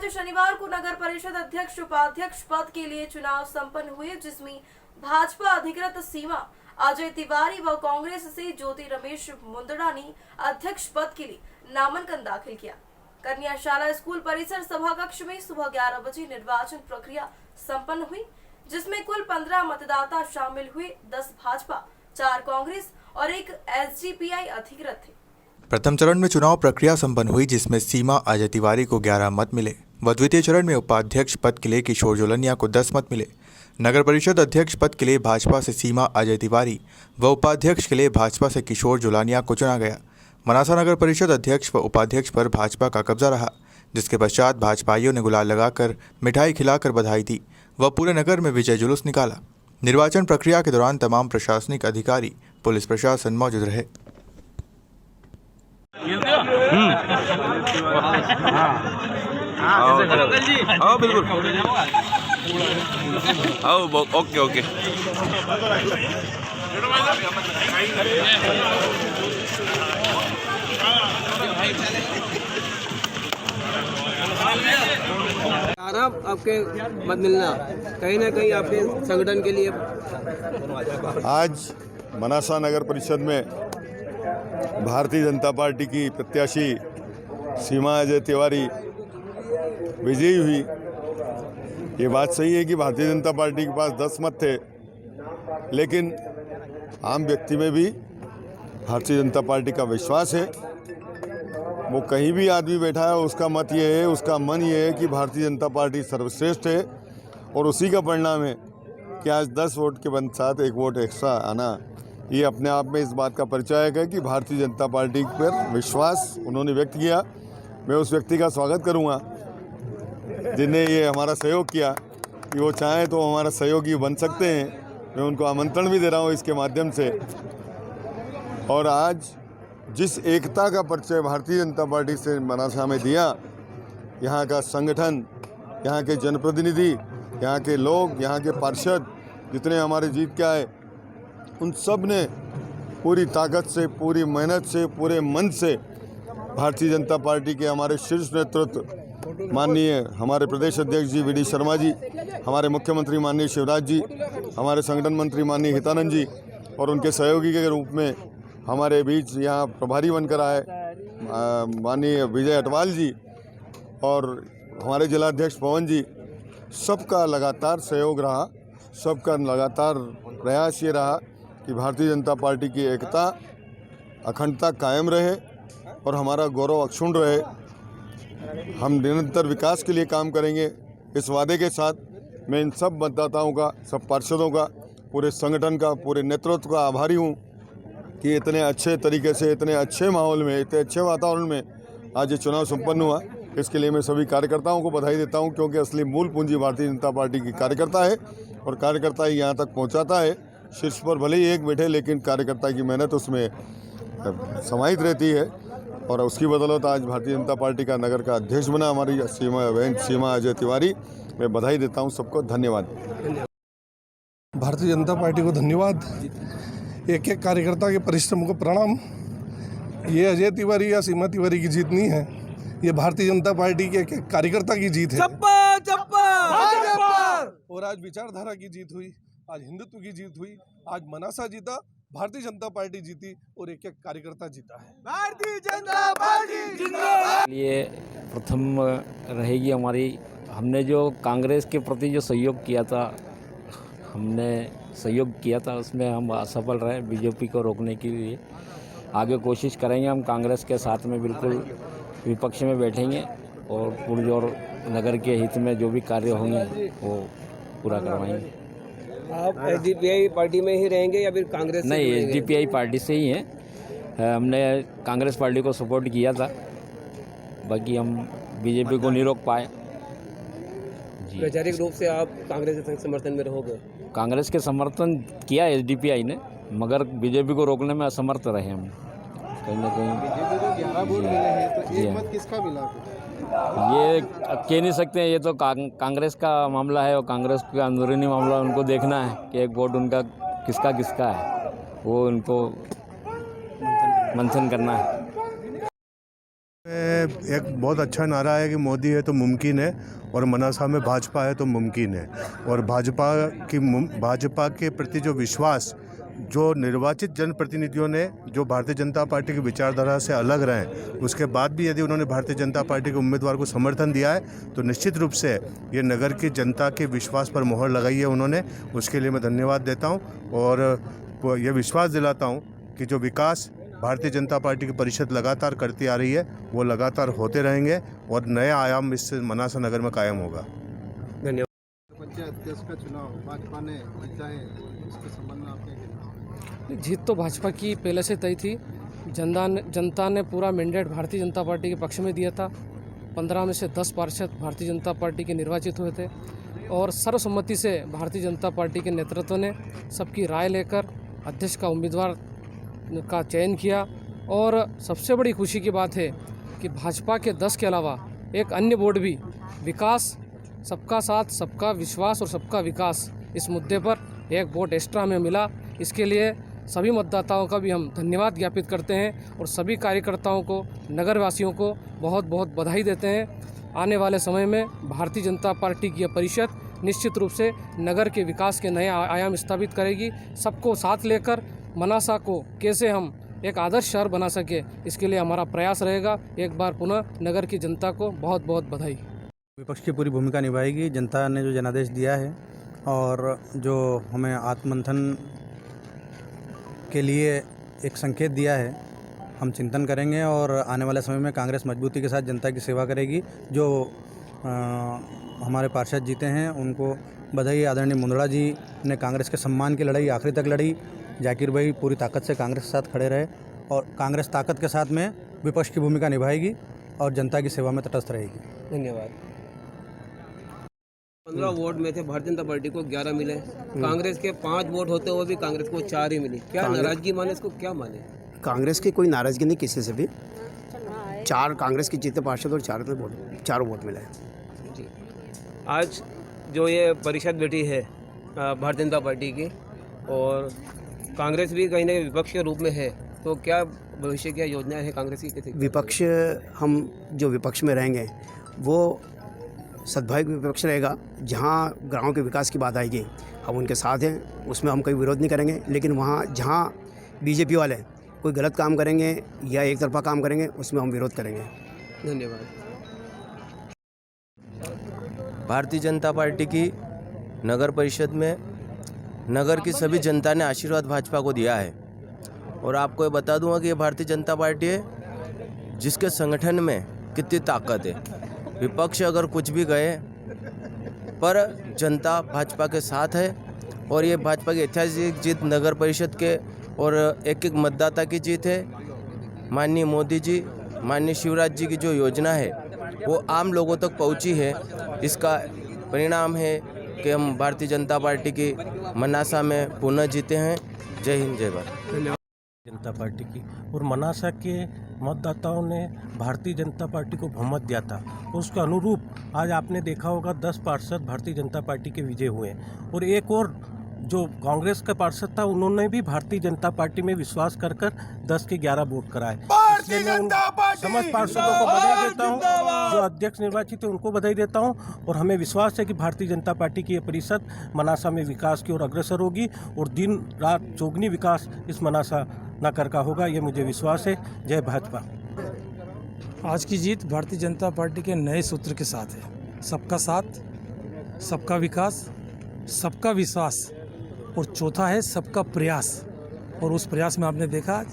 आज शनिवार को नगर परिषद अध्यक्ष उपाध्यक्ष पद के लिए चुनाव संपन्न हुए, जिसमें भाजपा अधिकृत सीमा अजय तिवारी व कांग्रेस से ज्योति रमेश मुंदड़ा ने अध्यक्ष पद के लिए नामांकन दाखिल किया। कन्याशाला स्कूल परिसर सभा कक्ष में सुबह 11 बजे निर्वाचन प्रक्रिया संपन्न हुई, जिसमें कुल 15 मतदाता शामिल हुए। 10 भाजपा, 4 कांग्रेस और 1 एसडीपीआई अधिकृत थे। प्रथम चरण में चुनाव प्रक्रिया संपन्न हुई, जिसमें सीमा अजय तिवारी को 11 मत मिले व द्वितीय चरण में उपाध्यक्ष पद के लिए किशोर जोलनिया को 10 मत मिले। नगर परिषद अध्यक्ष पद के लिए भाजपा से सीमा अजय तिवारी व उपाध्यक्ष के लिए भाजपा से किशोर जोलनिया को चुना गया। मनासा नगर परिषद अध्यक्ष व उपाध्यक्ष पर भाजपा का कब्जा रहा, जिसके पश्चात भाजपाइयों ने गुलाल लगाकर मिठाई खिलाकर बधाई दी व पूरे नगर में विजय जुलूस निकाला। निर्वाचन प्रक्रिया के दौरान तमाम प्रशासनिक अधिकारी, पुलिस प्रशासन मौजूद रहे। हाँ बिल्कुल, हाँ ओके ओके। आराम आपके मत मिलना कहीं ना कहीं आपके संगठन के लिए। आज मनासा नगर परिषद में भारतीय जनता पार्टी की प्रत्याशी सीमा अजय तिवारी विजयी हुई। ये बात सही है कि भारतीय जनता पार्टी के पास 10 मत थे, लेकिन आम व्यक्ति में भी भारतीय जनता पार्टी का विश्वास है। वो कहीं भी आदमी बैठा है, उसका मत ये है, उसका मन ये है कि भारतीय जनता पार्टी सर्वश्रेष्ठ है, और उसी का परिणाम है कि आज 10 वोट के साथ 1 वोट एक्स्ट्रा आना, ये अपने आप में इस बात का परिचय है कि भारतीय जनता पार्टी पर विश्वास उन्होंने व्यक्त किया। मैं उस व्यक्ति का स्वागत करूंगा जिन्हें ये हमारा सहयोग किया, कि वो चाहें तो हमारा सहयोगी बन सकते हैं। मैं उनको आमंत्रण भी दे रहा हूँ इसके माध्यम से। और आज जिस एकता का परिचय भारतीय जनता पार्टी से मनासा में दिया, यहाँ का संगठन, यहाँ के जनप्रतिनिधि, यहाँ के लोग, यहाँ के पार्षद जितने हमारे जीत के आए, उन सब ने पूरी ताकत से, पूरी मेहनत से, पूरे मन से भारतीय जनता पार्टी के हमारे शीर्ष नेतृत्व माननीय हमारे प्रदेश अध्यक्ष जी वी डी शर्मा जी, हमारे मुख्यमंत्री माननीय शिवराज जी, हमारे संगठन मंत्री माननीय हितानंद जी, और उनके सहयोगी के रूप में हमारे बीच यहाँ प्रभारी बनकर आए माननीय विजय अटवाल जी और हमारे जिलाध्यक्ष पवन जी। सबका लगातार सहयोग रहा, सबका लगातार प्रयास ये रहा कि भारतीय जनता पार्टी की एकता, अखंडता कायम रहे और हमारा गौरव अक्षुण्ण रहे। हम निरंतर विकास के लिए काम करेंगे, इस वादे के साथ मैं इन सब मतदाताओं का, सब पार्षदों का, पूरे संगठन का, पूरे नेतृत्व का आभारी हूँ कि इतने अच्छे तरीके से, इतने अच्छे माहौल में, इतने अच्छे वातावरण में आज ये चुनाव संपन्न हुआ। इसके लिए मैं सभी कार्यकर्ताओं को बधाई देता हूँ, क्योंकि असली मूल पूंजी भारतीय जनता पार्टी की कार्यकर्ता है और कार्यकर्ता ही यहाँ तक पहुँचाता है। शीर्ष पर भले ही एक बैठे, लेकिन कार्यकर्ता की मेहनत उसमें समाहित रहती है, और उसकी बदौलत आज भारतीय जनता पार्टी का नगर का अध्यक्ष बना हमारी सीमा अजय तिवारी। मैं बधाई देता हूँ सबको, धन्यवाद। भारतीय जनता पार्टी को धन्यवाद, एक एक कार्यकर्ता के परिश्रम को प्रणाम। ये अजय तिवारी या सीमा तिवारी की जीत नहीं है, ये भारतीय जनता पार्टी के एक एक कार्यकर्ता की जीत है। चप्पा चप्पा और आज विचारधारा की जीत हुई, आज हिंदुत्व की जीत हुई, आज मनासा जीता, भारतीय जनता पार्टी जीती और एक एक कार्यकर्ता जीता है। भारतीय जनता पार्टी जिंदाबाद। ये प्रथम रहेगी हमारी। हमने जो कांग्रेस के प्रति जो सहयोग किया था, उसमें हम असफल रहे। बीजेपी को रोकने के लिए आगे कोशिश करेंगे। हम कांग्रेस के साथ में बिल्कुल विपक्ष में बैठेंगे और पुरजोर नगर के हित में जो भी कार्य होंगे वो पूरा करवाएंगे। आप एसडीपीआई पार्टी में ही रहेंगे या फिर कांग्रेस? नहीं, एसडीपीआई पार्टी से ही हैं। हमने कांग्रेस पार्टी को सपोर्ट किया था, बाकी हम बीजेपी को नहीं रोक पाए। वैचारिक रूप से आप कांग्रेस के समर्थन में रहोगे? कांग्रेस के समर्थन किया एसडीपीआई ने, मगर बीजेपी को रोकने में असमर्थ रहे हम कहीं ना कहीं। बीजेपी को 11 वोट मिले हैं, तो एक मत किसका मिला? ये कह नहीं सकते हैं, ये तो कांग्रेस का मामला है और कांग्रेस का अंदरूनी मामला उनको देखना है कि एक वोट उनका किसका है, वो उनको मंथन करना है। एक बहुत अच्छा नारा है कि मोदी है तो मुमकिन है और मनासा में भाजपा है तो मुमकिन है। और भाजपा के प्रति जो विश्वास जो निर्वाचित जनप्रतिनिधियों ने जो भारतीय जनता पार्टी की विचारधारा से अलग रहे, उसके बाद भी यदि उन्होंने भारतीय जनता पार्टी के उम्मीदवार को समर्थन दिया है तो निश्चित रूप से ये नगर की जनता के विश्वास पर मोहर लगाई है उन्होंने। उसके लिए मैं धन्यवाद देता हूँ और ये विश्वास दिलाता हूँ कि जो विकास भारतीय जनता पार्टी की परिषद लगातार करती आ रही है वो लगातार होते रहेंगे और नए आयाम इस मनासा नगर में कायम होगा। धन्यवाद। पंचायत अध्यक्ष का चुनाव भाजपा ने जीता है, इसके संबंध में आपने जीत तो भाजपा की पहले से तय थी। जनता ने पूरा मैंडेट भारतीय जनता पार्टी के पक्ष में दिया था। 15 में से 10 पार्षद भारतीय जनता पार्टी के निर्वाचित हुए थे और सर्वसम्मति से भारतीय जनता पार्टी के नेतृत्व ने सबकी राय लेकर अध्यक्ष का उम्मीदवार का चयन किया। और सबसे बड़ी खुशी की बात है कि भाजपा के 10 के अलावा एक अन्य बोर्ड भी विकास, सबका साथ, सबका विश्वास और सबका विकास इस मुद्दे पर एक वोट एक्स्ट्रा हमें मिला। इसके लिए सभी मतदाताओं का भी हम धन्यवाद ज्ञापित करते हैं और सभी कार्यकर्ताओं को, नगरवासियों को बहुत बहुत बधाई देते हैं। आने वाले समय में भारतीय जनता पार्टी की यह परिषद निश्चित रूप से नगर के विकास के नए आयाम स्थापित करेगी। सबको साथ लेकर मनासा को कैसे हम एक आदर्श शहर बना सके, इसके लिए हमारा प्रयास रहेगा। एक बार पुनः नगर की जनता को बहुत बहुत बधाई। विपक्ष की पूरी भूमिका निभाएगी। जनता ने जो जनादेश दिया है और जो हमें आत्ममंथन के लिए एक संकेत दिया है, हम चिंतन करेंगे और आने वाले समय में कांग्रेस मजबूती के साथ जनता की सेवा करेगी। जो हमारे पार्षद जीते हैं उनको बधाई। आदरणीय मुंदड़ा जी ने कांग्रेस के सम्मान की लड़ाई आखिरी तक लड़ी। जाकिर भाई पूरी ताकत से कांग्रेस के साथ खड़े रहे और कांग्रेस ताकत के साथ में विपक्ष की भूमिका निभाएगी और जनता की सेवा में तटस्थ रहेगी। धन्यवाद। 15 वोट में थे भारतीय जनता पार्टी को 11 मिले, कांग्रेस के 5 वोट होते हुए भी कांग्रेस को 4 ही मिली। क्या नाराजगी माने, इसको क्या माने? कांग्रेस की कोई नाराजगी नहीं किसी से भी। 4 कांग्रेस के जीते पार्षद और 4 वोट मिले। जी, आज जो ये परिषद बैठी है भारतीय जनता पार्टी की और कांग्रेस भी कहीं ना कहीं विपक्ष के रूप में है, तो क्या भविष्य क्या योजनाएं हैं कांग्रेस की? कैसे विपक्ष, हम जो विपक्ष में रहेंगे वो सद्भाव विपक्ष रहेगा। जहाँ गाँव के विकास की बात आएगी हम उनके साथ हैं, उसमें हम कोई विरोध नहीं करेंगे। लेकिन वहाँ जहाँ बीजेपी वाले कोई गलत काम करेंगे या एक तरफा काम करेंगे उसमें हम विरोध करेंगे। धन्यवाद। भारतीय जनता पार्टी की नगर परिषद में नगर की सभी जनता ने आशीर्वाद भाजपा को दिया है और आपको ये बता दूंगा कि ये भारतीय जनता पार्टी है जिसके संगठन में कितनी ताकत है। विपक्ष अगर कुछ भी कहे पर जनता भाजपा के साथ है और ये भाजपा की ऐतिहासिक जीत नगर परिषद के और एक एक मतदाता की जीत है। माननीय मोदी जी, माननीय शिवराज जी की जो योजना है वो आम लोगों तक पहुंची है। इसका परिणाम है कि हम भारतीय जनता पार्टी की मनासा में पुनः जीते हैं। जय हिंद, जय भारत। जनता पार्टी की और मनासा के मतदाताओं ने भारतीय जनता पार्टी को बहुमत दिया था। उसके अनुरूप आज आपने देखा होगा 10 पार्षद भारतीय जनता पार्टी के विजय हुए और एक और जो कांग्रेस का पार्षद था उन्होंने भी भारतीय जनता पार्टी में विश्वास कर 10 के 11 वोट कराए। इसलिए मैं उन समस्त पार्षदों को बधाई देता हूं, जो अध्यक्ष निर्वाचित है उनको बधाई देता हूं और हमें विश्वास है कि भारतीय जनता पार्टी की ये परिषद मनासा में विकास की ओर अग्रसर होगी और दिन रात चौगुनी विकास इस मनासा नगर का होगा, ये मुझे विश्वास है। जय भाजपा। आज की जीत भारतीय जनता पार्टी के नए सूत्र के साथ है। सबका साथ, सबका विकास, सबका विश्वास और चौथा है सबका प्रयास। और उस प्रयास में आपने देखा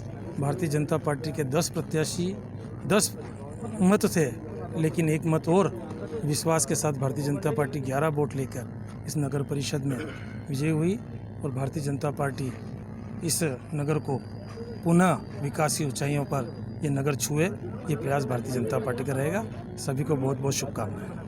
भारतीय जनता पार्टी के 10 प्रत्याशी 10 मत थे, लेकिन एक मत और विश्वास के साथ भारतीय जनता पार्टी 11 वोट लेकर इस नगर परिषद में विजयी हुई और भारतीय जनता पार्टी इस नगर को पुनः विकास की ऊंचाइयों पर ये नगर छुए, ये प्रयास भारतीय जनता पार्टी का रहेगा। सभी को बहुत बहुत शुभकामनाएं।